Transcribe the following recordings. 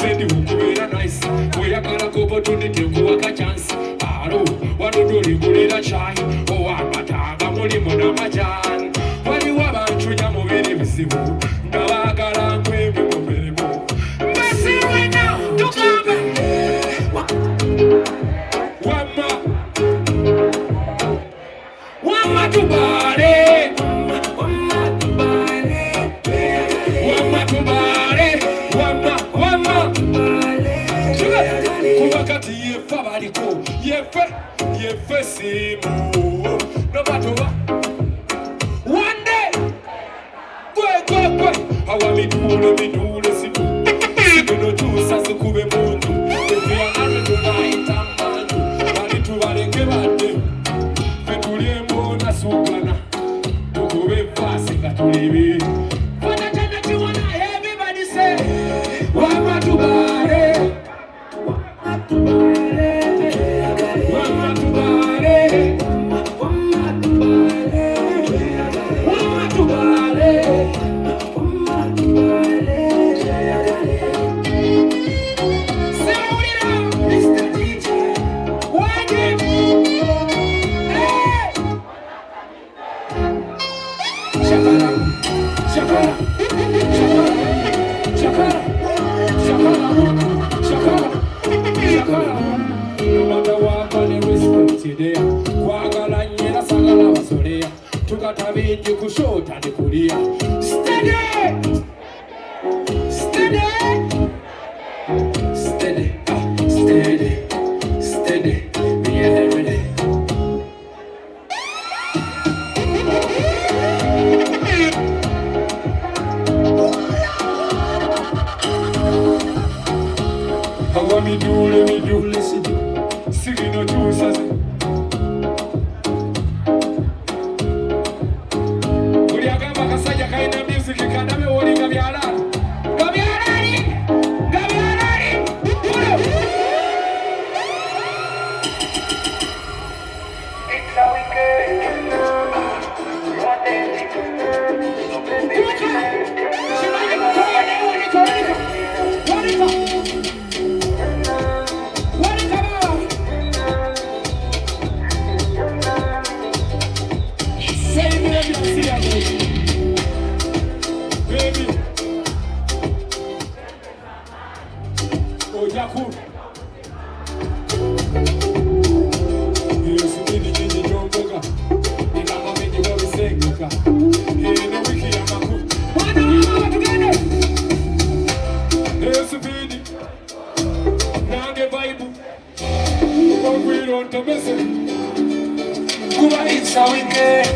sendi ukubera nice oyagala opportunity kuwaka chance alo wadodoli kulira chai owamataga mulimu n'amajani waliwo abantu nya mubiri bizibu nga baagala nkwembe mu mirimu mbasiwena tugambe wamma tubale kubakati yefe abaliko yefe simu no matter what one day gwe awa midule simu sigeno tusa sikube muntu efiyanane tunaita mantu bali tubaleke badde fetulyembo nasugana tukube fasi nga tulibi everybody say wama tubale tukatabinji kushota ndi kulia steady ready hawa midule sigino tusaze kaina music kana me wori gabyalani it's how we get what they it's how we get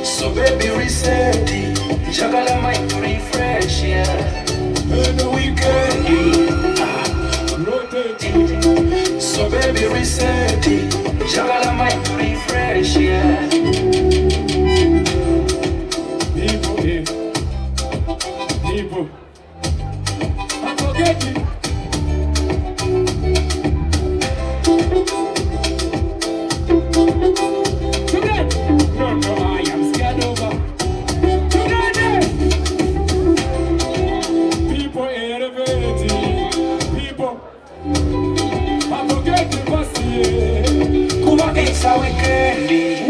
so baby reset it jagala mind to refresh yeah and the weekend rotate so baby reset it jagala mind to refresh yeah people I forget it it's how we can be.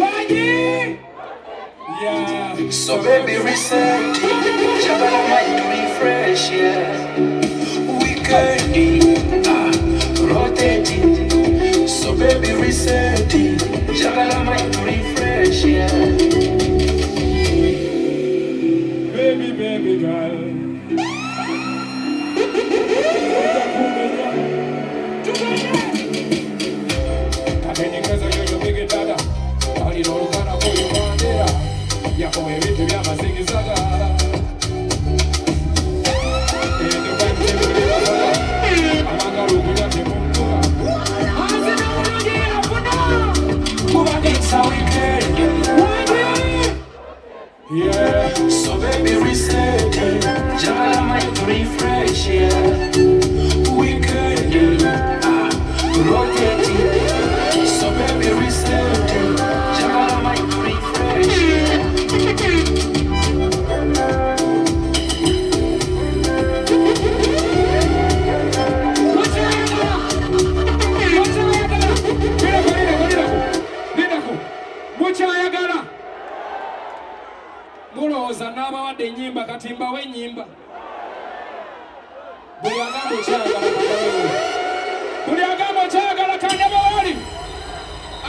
Yeah. So baby reset it. Jabala mind to refresh, yeah. We can be. Rotate it. So baby reset it. Jabala mind to refresh, yeah. Baby girl. Yako vitu vya mazingizaga katimba w'ennyimba buli agamba okyagala kandabe woli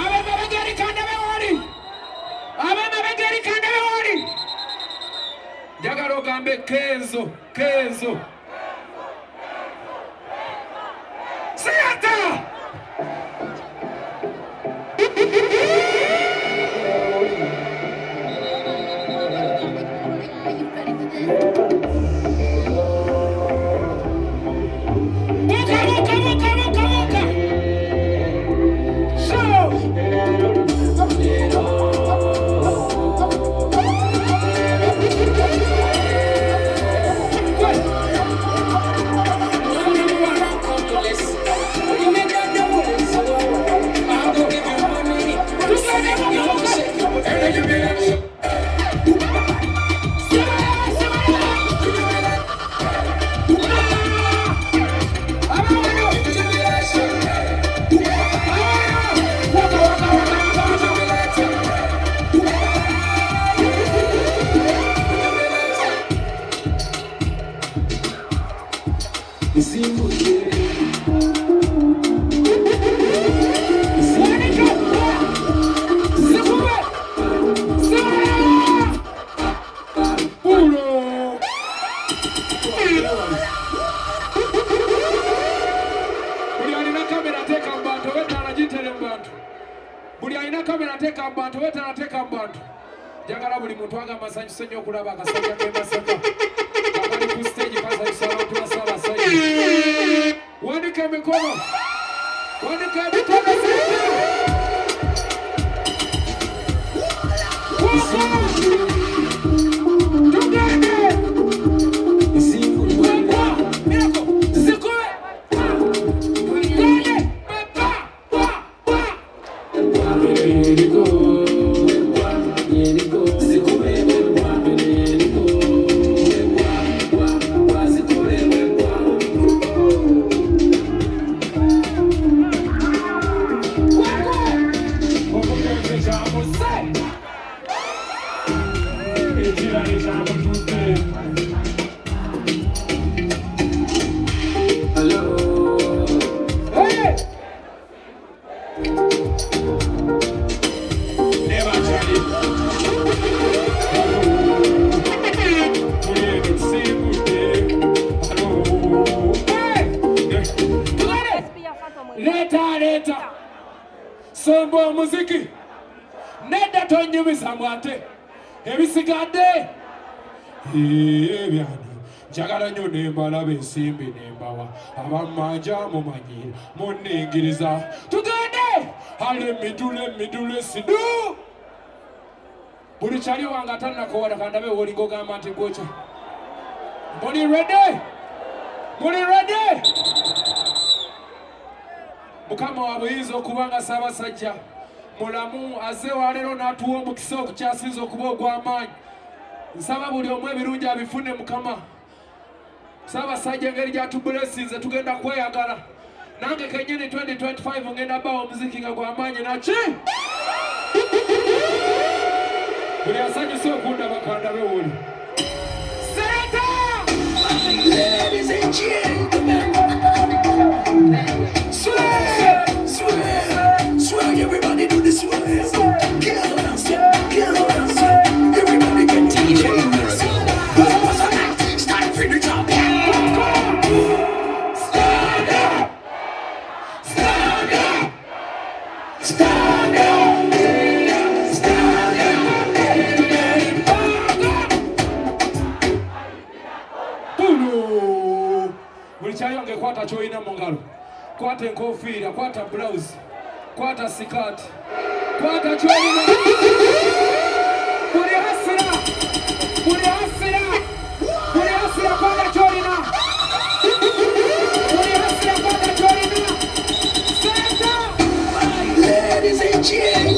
ab'emabega eri kandabe woli ab'emabega eri kandabe woli njagala ogambe Kenzo Siyata Jagala buli muntu agamba nsanyuse nnyo okulaba akasajja k'e Masaka akali ku stage kasanyusa abantu ba Ssaabasajja. Wandika emikono Leta sombo omuziki nedda tonyumisa mwate ebisigadde ebyani njagala nnyo nembalaba ensimbi nembawa abamanja mumanyira munningiriza tugende ale emidule sidu buli kyali wange atannakowola kandabe wolinga ogamba nti gwoca muli ready Mukama wa buyinza okuba nga Ssaabasajja mulamu azze waleero n'atuwa omukisa okukyasinza okuba ogw'amaanyi. Nsaba buli omu ebirungi abifune Mukama. Ssaabasajja engeri gy'atubulesinze tugenda kweyagala. Nange kennyini 2025 ngenda bawa omuziki nga gw'amaanyi naki? Buli asanyusa okundaba kandabe woli. Seeta! Ladies and gentlemen. Swag, everybody do the swag. Get on and swag, everybody can DJ Miracle. Start for the top. Stand up. Stand up. Stand up. Stand up. Puno. Mulichayonge kwata choina mongalo. Kwata enkofiira, kwata blouse, kwata sikati, kwata choina. Buli hasira kwata choina. Buli hasira kwata choina. Santa! Ladies and gentlemen.